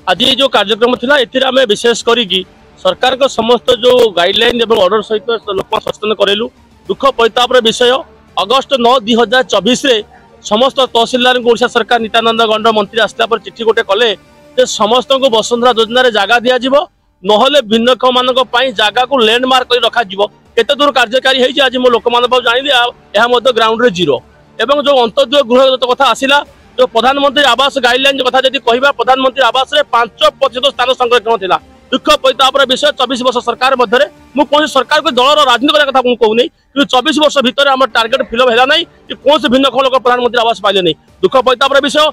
आज जो कार्यक्रम था ए विशेष करी सरकार को समस्त जो गाइडलाइन और ऑर्डर सहित लोक सचेतन करेलु। दुख परिताप विषय अगस्ट 9 2024 समस्त तहसिलदार को ओडिशा सरकार नित्यानंद गंड मंत्री आसला पर चिठी गोटे कले समस्त को वसुंधरा योजना जगह दिज्व नहले भिन्नक्षम मान जगह को लैंडमार्क रखा केते दूर कार्यकारी है आज मो लोक जानी यह ग्राउंड रे जीरो एवं जो अंत्योदय गृह कथा आसला जो प्रधानमंत्री आवास गाइडलाइन कथा जब कह प्रधानमंत्री आवास 5% स्थान संरक्षण था। दुख परितापर विषय 24 वर्ष सरकार मध्य मुझे सरकार को दलर राजनीति कथा कहूनी कि 24 वर्ष भितर आम टार्गेट फिलअप है ना कि कौन से भिन्नक्षम लोक प्रधानमंत्री आवास पाइले नहीं। दुख परितापर विषय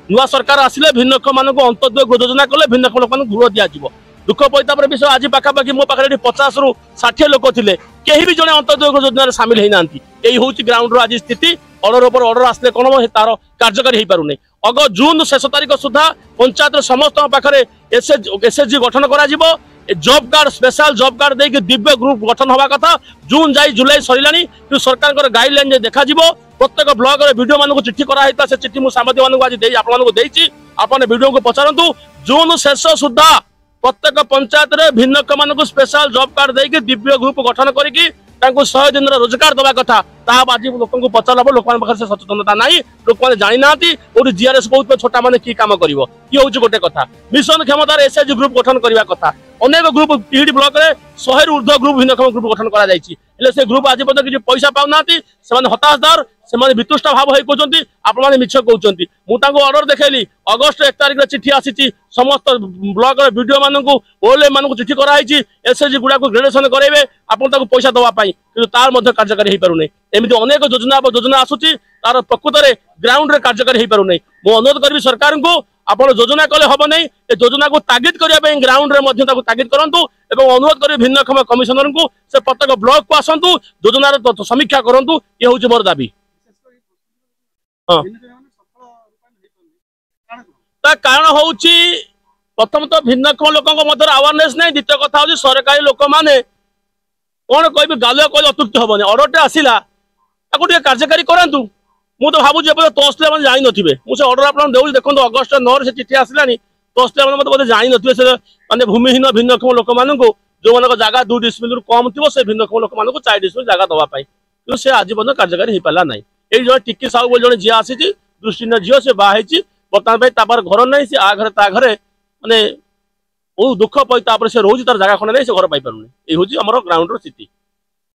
नुआ सरकार आसिले भिन्नक्षम मान अंत्योदय गृह योजना कले भिन्नक्षम लोक गृह दिज्व। दुख परितापर विषय आज पाखापाखि मो पाखे 50 रु 60 लोक थे कहीं भी जड़े अंत्योदय गृह योजना सामिल होना यही हूँ ग्राउंड आज स्थिति। ऑर्डर पर ऑर्डर आसले कौन तार कार्यकारी हो पारे अगर जून शेष तारीख सुधा पंचायत समस्त पाखे एसएचजी गठन कर job card special job card देके दिव्य ग्रुप गठन हवा कथा जून जाई जुलाई सरला कि सरकार गाइडलाइन देखा प्रत्येक ब्लॉक वीडियो मान चिट्ठी कराई से चिट्ठी मुझे सांबादिक आज वीडियो को पचारतु जून शेष सुधा प्रत्येक पंचायत भिन्नक्षम मान स्पेशल जॉब कार्ड देके दिव्य ग्रुप गठन करके 100 दिन रोजगार दवा कथा आज लोक पचार लोक से सचेतनता ना लोक मैंने जानी ना जीआरएस बहुत छोटा मैंने कि कम कर गोटे कथा मिशन क्षमतार एसएचजी ग्रुप गठन करने कथा अनेक ग्रुप पीडी ब्लॉक रे 100 ऊर्ध ग्रुप भिन्नक्षम ग्रुप गठन कर ग्रुप आज पर्यटन किसी पैसा पाऊना से हताशदार से वितुष्ट भाव होती आपने मिछ कहते मुझे ऑर्डर देखली अगस्ट 1 तारिख चिठी आसी समस्त ब्लॉक वीडियो मानक ओएलए मानक चिठी कराई एसएचजी गुड़ा को ग्रेजुएशन कराइबे आपन पैसा दवाई कि तार कार्यकारी हो पारे एमती अनेक योजना आसूची तार प्रकृत में ग्राउंड रे कार्यकारी हो पारे मु अनुरोध करी सरकार को आप योजना कले हम नहीं योजना को तागिद करने ग्राउंड रे तागिद करूँ और अनुरोध करी भिन्नक्षम कमिशनर को से प्रत्येक ब्लॉक को आसतु योजनार समीक्षा करूँ ये हूँ मोर दाबी। हाँ कारण हूँ प्रथम तो भिन्नक्षम लोक अवेयरनेस नहीं द्वितीय कथा हूँ सरकारी लोक मैंने कौन कह गालुआ कह अतृप्ति हेनी ऑर्डर आसला कार्यकारी करूँ मु तो भावुँ तहसिल मैंने जानी थे मुझे ऑर्डर आप देखो अगस्ट 9 से चिठी आसला तहसिल मैंने मतलब जानी थे से मैंने भूमिहीन भिन्नक्षम लोक मान जो मान जगह 2 डिस्मिल कम थी से भिन्नक्षम लोक मान 4 डिस्मिल जगह दवाई कि से आज पर्यटन कार्यकारी हो पारा ना ये जो टिक्की साहू बोल जड़े झी आसी दृष्टि झील से बाहर बर्तमान घर ना सी आघर ता घरे माने बहुत दुख पई से रोज तार जगह खंडे नहीं से घर पाई पारुनी ये हूँ आम ग्राउंड स्थिति।